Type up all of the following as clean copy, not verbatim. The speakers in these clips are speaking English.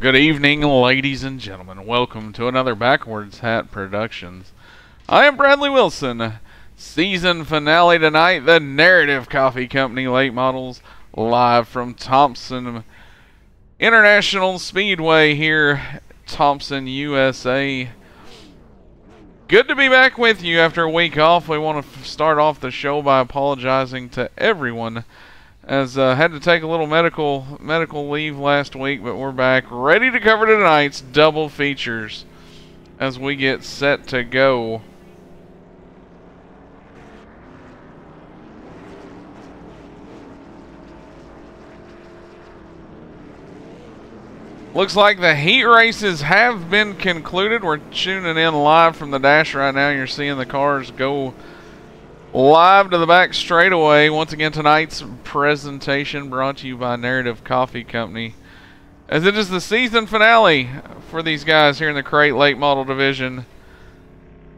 Good evening, ladies and gentlemen. Welcome to another Backwards Hat Productions. I am Bradley Wilson. Season finale tonight, the Narrative Coffee Company late models, live from Thompson International Speedway here, Thompson, USA. Good to be back with you after a week off. We want to start off the show by apologizing to everyone, as had to take a little medical leave last week, but we're back ready to cover tonight's double features as we get set to go. Looks like the heat races have been concluded. We're tuning in live from the dash right now. You're seeing the cars go live to the back straightaway. Once again, tonight's presentation brought to you by Narrative Coffee Company, as it is the season finale for these guys here in the crate late model division.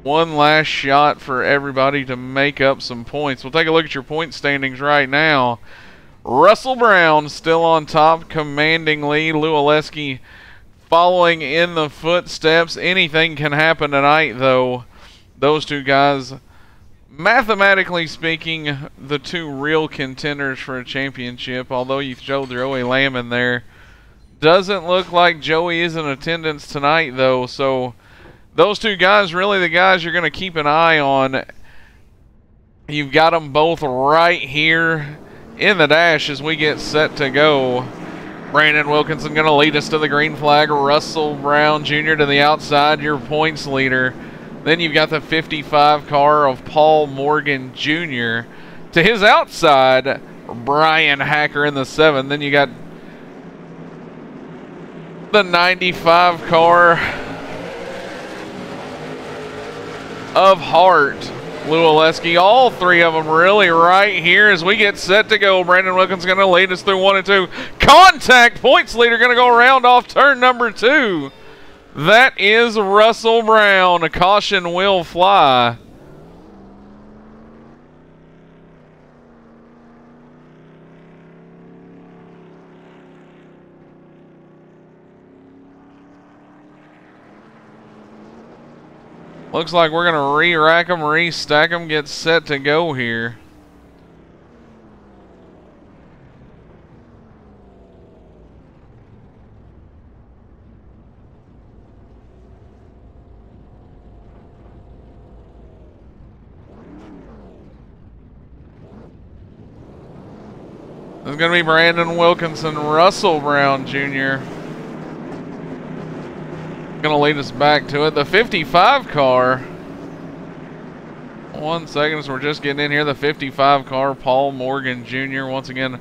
One last shot for everybody to make up some points. We'll take a look at your point standings right now. Russell Brown still on top, commanding lead. Lou Oleski following in the footsteps. Anything can happen tonight, though. Those two guys, mathematically speaking, the two real contenders for a championship, although you throw Joey Lamb in there. Doesn't look like Joey is in attendance tonight, though, so those two guys really the guys you're going to keep an eye on. You've got them both right here in the dash as we get set to go. Brandon Wilkinson going to lead us to the green flag. Russell Brown Jr. to the outside, your points leader. Then you've got the 55 car of Paul Morgan Jr. To his outside, Brian Hacker in the 7. Then you got the 95 car of Hart, Lou Oleski. All three of them really right here as we get set to go. Brandon Wilkins going to lead us through 1 and 2. Contact, points leader going to go around off turn number 2. That is Russell Brown. A caution will fly. Looks like we're going to re-rack them, re-stack them, get set to go here. This is going to be Brandon Wilkinson, Russell Brown Jr. Going to lead us back to it. The 55 car. 1 second as we're just getting in here. The 55 car, Paul Morgan Jr. Once again,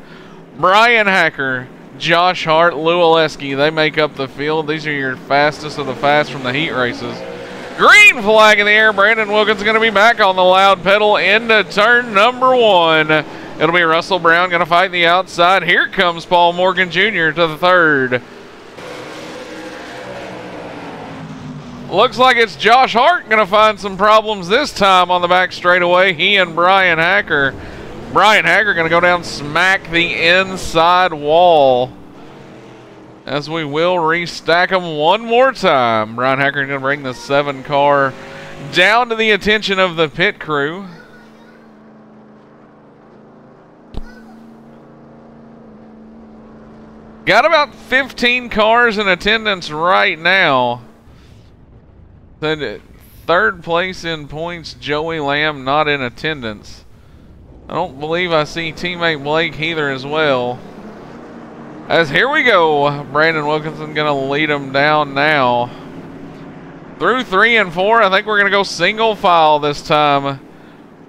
Brian Hacker, Josh Hart, Lou Oleski. They make up the field. These are your fastest of the fast from the heat races. Green flag in the air. Brandon Wilkins going to be back on the loud pedal into turn number 1. It'll be Russell Brown going to fight the outside. Here comes Paul Morgan Jr. to the 3rd. Looks like it's Josh Hart going to find some problems this time on the back straightaway. He and Brian Hacker. Brian Hacker going to go down, smack the inside wall, as we will restack them one more time. Brian Hacker going to bring the 7 car down to the attention of the pit crew. Got about 15 cars in attendance right now. Then 3rd place in points, Joey Lamb not in attendance. I don't believe I see teammate Blake either as well. As here we go, Brandon Wilkinson going to lead them down now. Through 3 and 4, I think we're going to go single file this time.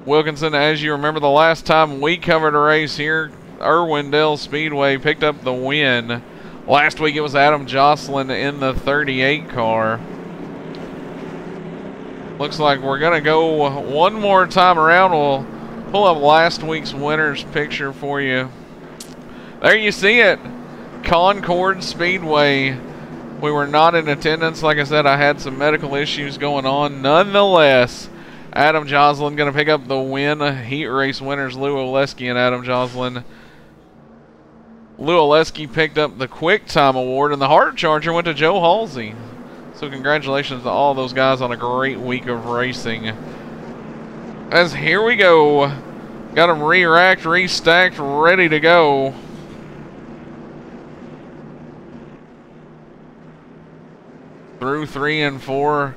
Wilkinson, as you remember the last time we covered a race here, Irwindale Speedway picked up the win. Last week it was Adam Jocelyn in the 38 car. Looks like we're going to go one more time around. We'll pull up last week's winner's picture for you. There you see it. Concord Speedway. We were not in attendance. Like I said, I had some medical issues going on. Nonetheless, Adam Jocelyn going to pick up the win. Heat race winners Lou Oleski and Adam Jocelyn Lou Oleski picked up the Quick Time Award, and the Hard Charger went to Joe Halsey. So congratulations to all those guys on a great week of racing. As here we go. Got them re-racked, restacked, ready to go. Through 3 and 4.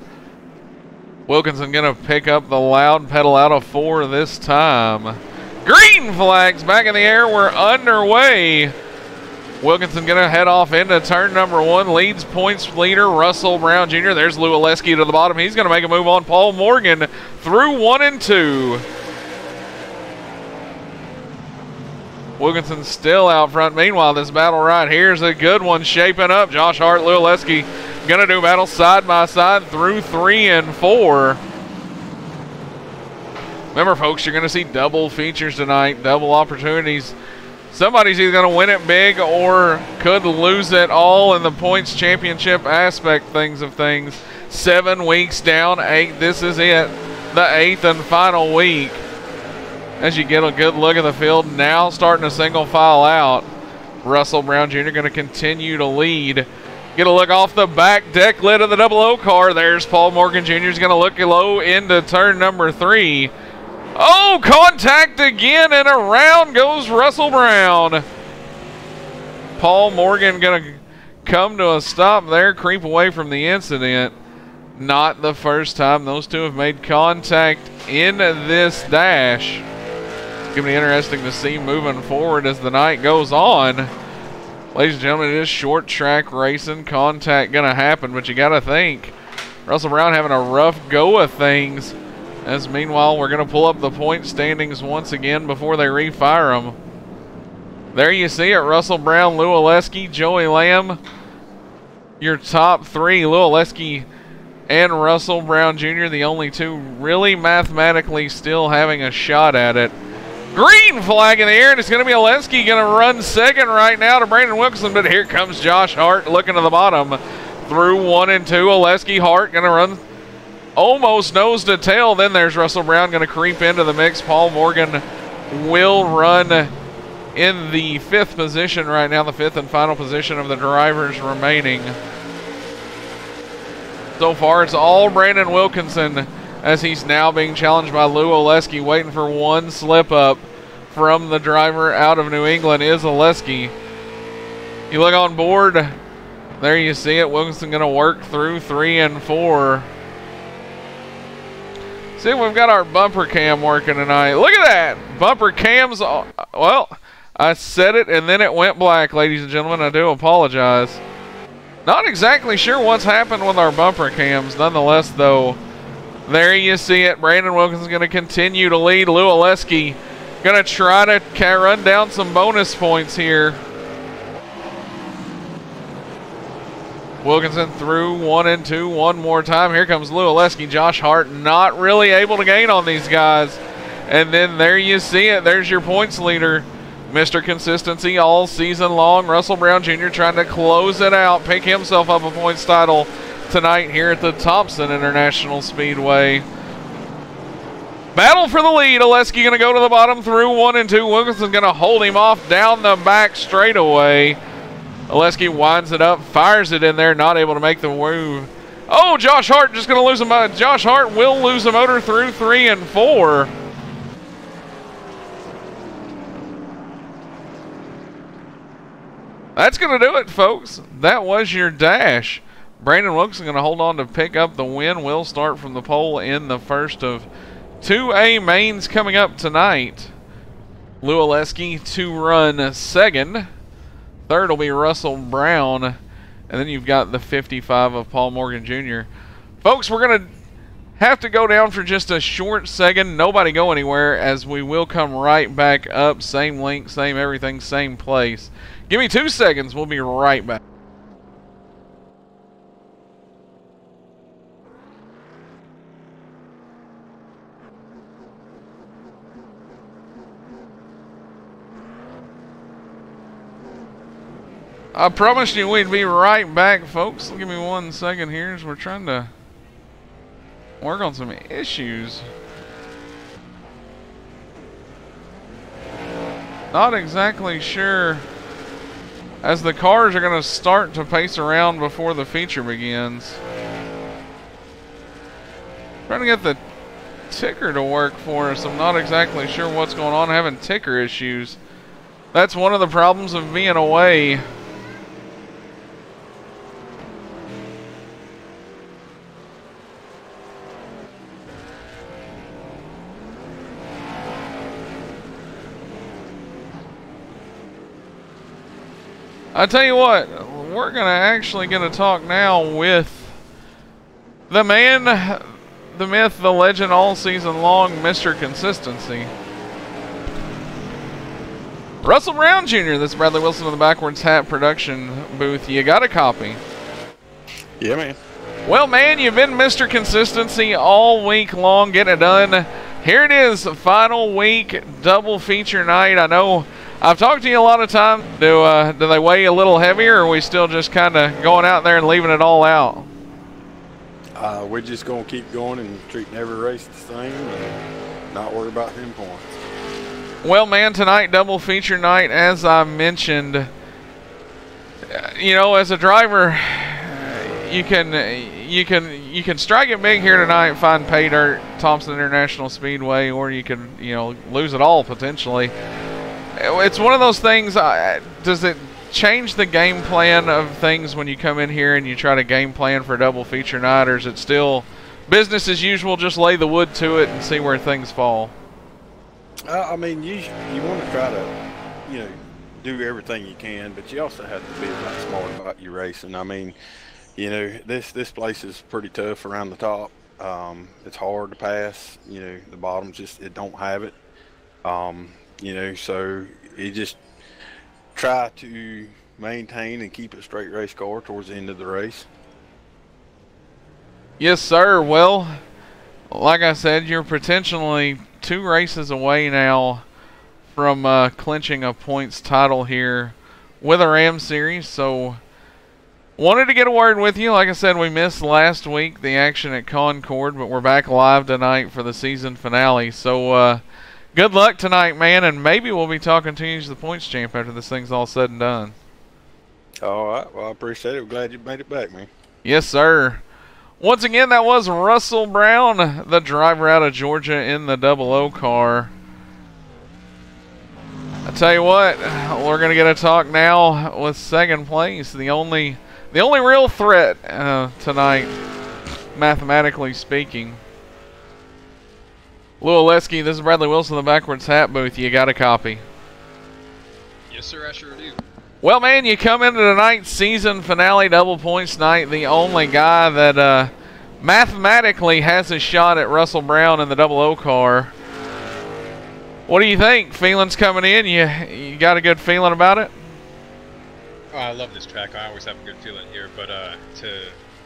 Wilkinson gonna pick up the loud pedal out of 4 this time. Green flags back in the air. We're underway. Wilkinson gonna head off into turn number 1. Leads points leader Russell Brown Jr. There's Lou Oleski to the bottom. He's gonna make a move on Paul Morgan through 1 and 2. Wilkinson still out front. Meanwhile, this battle right here is a good one shaping up. Josh Hart, Lou Oleski gonna do battle side by side through 3 and 4. Remember, folks, you're gonna see double features tonight, double opportunities. Somebody's either gonna win it big or could lose it all in the points championship aspect of things. 7 weeks down, 8. This is it, the 8th and final week. As you get a good look at the field, now starting to single file out. Russell Brown Jr. going to continue to lead. Get a look off the back deck lid of the 00 car. There's Paul Morgan Jr. is going to look low into turn number 3. Oh, contact again, and around goes Russell Brown. Paul Morgan going to come to a stop there, creep away from the incident. Not the first time those two have made contact in this dash. It's going to be interesting to see moving forward as the night goes on. Ladies and gentlemen, it is short track racing. Contact going to happen, but you got to think Russell Brown having a rough go of things. As meanwhile, we're going to pull up the point standings once again before they refire them. There you see it, Russell Brown, Lou Oleski, Joey Lamb. Your top 3, Lou Oleski and Russell Brown Jr., the only two really mathematically still having a shot at it. Green flag in the air, and it's going to be Oleski going to run second right now to Brandon Wilkinson, but here comes Josh Hart looking to the bottom through 1 and 2. Oleski, Hart going to run almost nose to tail. Then there's Russell Brown going to creep into the mix. Paul Morgan will run in the 5th position right now, the 5th and final position of the drivers remaining. So far, it's all Brandon Wilkinson, as he's now being challenged by Lou Oleski, waiting for one slip up from the driver out of New England is Oleski. You look on board, there you see it. Wilkinson going to work through 3 and 4. See if we've got our bumper cam working tonight. Look at that. Bumper cams. Well, I said it and then it went black, ladies and gentlemen. I do apologize. Not exactly sure what's happened with our bumper cams. Nonetheless, though, there you see it. Brandon Wilkinson's going to continue to lead. Lou Oleski going to try to run down some bonus points here. Wilkinson through 1 and 2 one more time. Here comes Lou Oleski. Josh Hart not really able to gain on these guys. And then there you see it. There's your points leader. Mr. Consistency all season long. Russell Brown Jr. trying to close it out, pick himself up a points title tonight here at the Thompson International Speedway. Battle for the lead. Oleski going to go to the bottom through 1 and 2. Wilkinson going to hold him off down the back straightaway. Oleski winds it up, fires it in there, not able to make the move. Oh, Josh Hart just going to lose a motor. Josh Hart will lose a motor through 3 and 4. That's going to do it, folks. That was your dash. Brandon Wilkinson going to hold on to pick up the win. We'll start from the pole in the first of 2A mains coming up tonight. Lou Oleski to run second. Third will be Russell Brown. And then you've got the 55 of Paul Morgan Jr. Folks, we're going to have to go down for just a short second. Nobody go anywhere, as we will come right back up. Same link, same everything, same place. Give me 2 seconds. We'll be right back. I promised you we'd be right back, folks. Give me 1 second here as we're trying to work on some issues. Not exactly sure as the cars are going to start to pace around before the feature begins. Trying to get the ticker to work for us. I'm not exactly sure what's going on. I'm having ticker issues. That's one of the problems of being away. I tell you what, we're going to actually get to talk now with the man, the myth, the legend, all season long, Mr. Consistency. Russell Brown Jr., this is Bradley Wilson of the Backwards Hat production booth. You got a copy? Yeah, man. Well, man, you've been Mr. Consistency all week long, getting it done. Here it is, final week, double feature night. I know I've talked to you a lot of times. Do they weigh a little heavier, or are we still just kind of going out there and leaving it all out? We're just going to keep going and treating every race the same and not worry about them points. Well, man, tonight, double feature night, as I mentioned. You know, as a driver, you can strike it big here tonight, find pay dirt, Thompson International Speedway, or you can, you know, lose it all potentially. It's one of those things. Does it change the game plan of things when you come in here and you try to game plan for a double feature night, or is it still business as usual, just lay the wood to it and see where things fall? I mean, you want to try to, you know, do everything you can, but you also have to be a lot smart about your racing. I mean, you know, this place is pretty tough around the top. It's hard to pass. You know, the bottom just, it don't have it. You know, so you just try to maintain and keep a straight race car towards the end of the race. Yes, sir. Well, like I said, you're potentially 2 races away now from clinching a points title here with a Ram Series. So, wanted to get a word with you. Like I said, we missed last week the action at Concord, but we're back live tonight for the season finale. So, good luck tonight, man, and maybe we'll be talking to you as the points champ after this thing's all said and done. All right. Well, I appreciate it. I'm glad you made it back, man. Yes, sir. Once again, that was Russell Brown, the driver out of Georgia in the 00 car. I tell you what, we're going to get a talk now with second place. The only real threat tonight, mathematically speaking. Lou Oleski, this is Bradley Wilson of the Backwards Hat booth. You got a copy? Yes, sir, I sure do. Well, man, you come into tonight's season finale double points night, the only guy that mathematically has a shot at Russell Brown in the 00 car. What do you think? Feelings coming in? You got a good feeling about it? Oh, I love this track. I always have a good feeling here, but to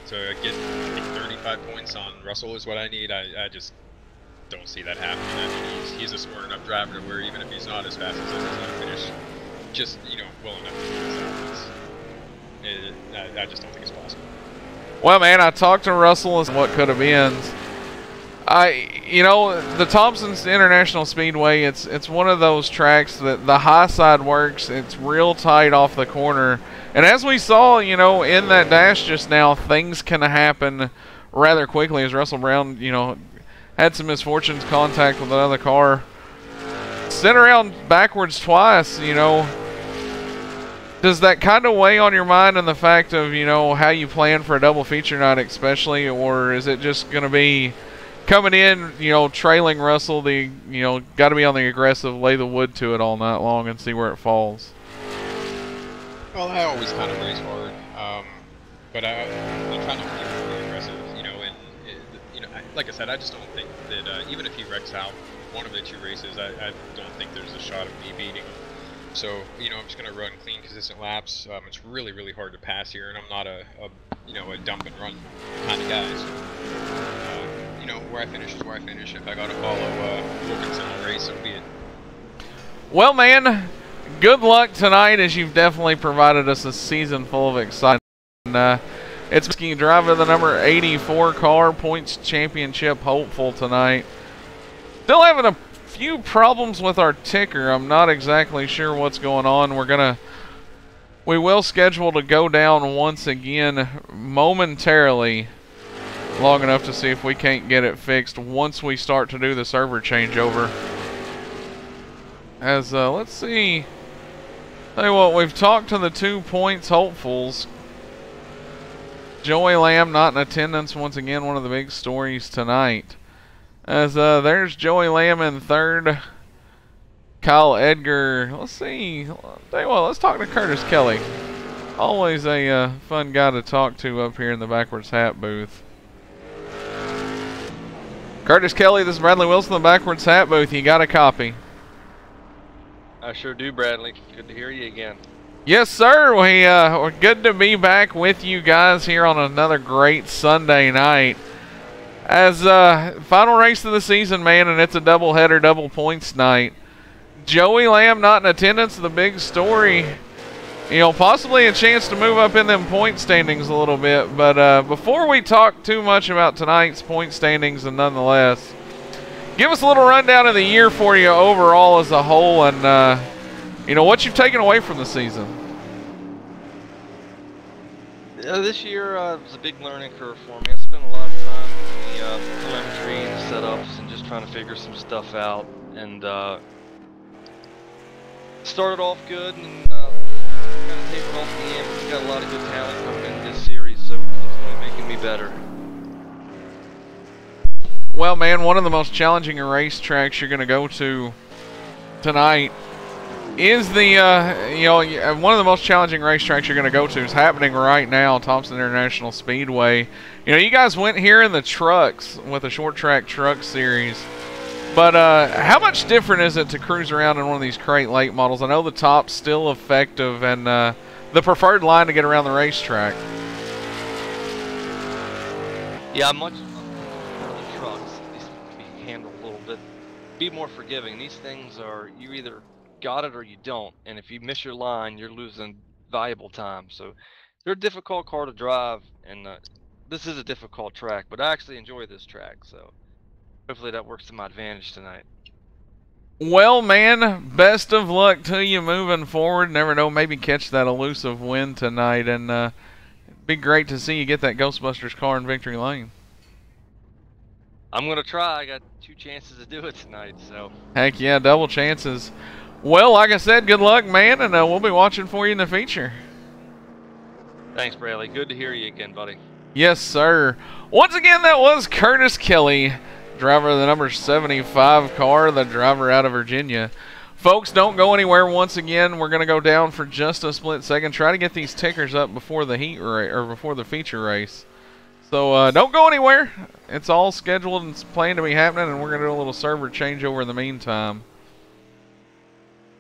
get, I think, 35 points on Russell is what I need. I just don't see that happening. I mean, he's a smart enough driver to where even if he's not as fast as us, he's going to finish just, you know, well enough to finish out. I just don't think it's possible. Well, man, I talked to Russell as what could have been. You know, the Thompson's International Speedway, it's one of those tracks that the high side works. It's real tight off the corner. And as we saw, you know, in that dash just now, things can happen rather quickly as Russell Brown, you know, had some misfortunes, contact with another car. Sent around backwards twice, you know. Does that kind of weigh on your mind in the fact of, you know, how you plan for a double feature night especially, or is it just going to be coming in, you know, trailing Russell, you know, got to be on the aggressive, lay the wood to it all night long and see where it falls? Well, I always kind of race hard, but I'm trying to be really aggressive, you know, and, you know, like I said, I just don't think that even if he wrecks out one of the 2 races, I don't think there's a shot of me beating him. So, you know, I'm just going to run clean, consistent laps. It's really, really hard to pass here, and I'm not a you know, a dump and run kind of guy. So, you know, where I finish is where I finish. If I got to follow Wilkinson on the race, so be it. Well, man, good luck tonight, as you've definitely provided us a season full of excitement. It's driver the number 84 car, points championship hopeful tonight. Still having a few problems with our ticker. I'm not exactly sure what's going on. we will schedule to go down once again momentarily, long enough to see if we can't get it fixed once we start to do the server changeover. As let's see. Tell you what, we've talked to the 2 points hopefuls. Joey Lamb not in attendance once again, one of the big stories tonight. As there's Joey Lamb in third. Kyle Edgar. Let's see. Tell you what, let's talk to Curtis Kelly. Always a fun guy to talk to up here in the Backwards Hat booth. Curtis Kelly, this is Bradley Wilson, the Backwards Hat booth. You got a copy? I sure do, Bradley. Good to hear you again. Yes, sir. We're good to be back with you guys here on another great Sunday night. As final race of the season, man, and it's a doubleheader, double points night. Joey Lamb not in attendance, the big story. You know, possibly a chance to move up in them point standings a little bit. But before we talk too much about tonight's point standings, and nonetheless, give us a little rundown of the year for you overall as a whole, and you know, what you've taken away from the season. This year was a big learning curve for me. I spent a lot of time in the telemetry and setups and just trying to figure some stuff out. And started off good and kind of tapered off the end. We've got a lot of good talent coming in this series, so it's only making me better. Well, man, one of the most challenging racetracks you're going to go to tonight is the, you know, one of the most challenging racetracks you're going to go to is happening right now, Thompson International Speedway. You know, you guys went here in the trucks with a short track truck series, but how much different is it to cruise around in one of these crate late models? I know the top's still effective and the preferred line to get around the racetrack. Yeah, much for the trucks, these can be handled a little bit, be more forgiving. These things are, you either got it or you don't, and if you miss your line, you're losing valuable time. So they're a difficult car to drive, and this is a difficult track, but I actually enjoy this track, so hopefully that works to my advantage tonight. Well, man, best of luck to you moving forward. Never know, maybe catch that elusive win tonight, and it'd be great to see you get that Ghostbusters car in victory lane. I'm gonna try. I got 2 chances to do it tonight, so heck yeah, double chances. Well, like I said, good luck, man, and we'll be watching for you in the feature. Thanks, Bradley. Good to hear you again, buddy. Yes, sir. Once again, that was Curtis Kelly, driver of the number 75 car, the driver out of Virginia. Folks, don't go anywhere. Once again, we're going to go down for just a split second. Try to get these tickers up before the heat race, or before the feature race. So don't go anywhere. It's all scheduled and it's planned to be happening, and we're going to do a little server changeover in the meantime.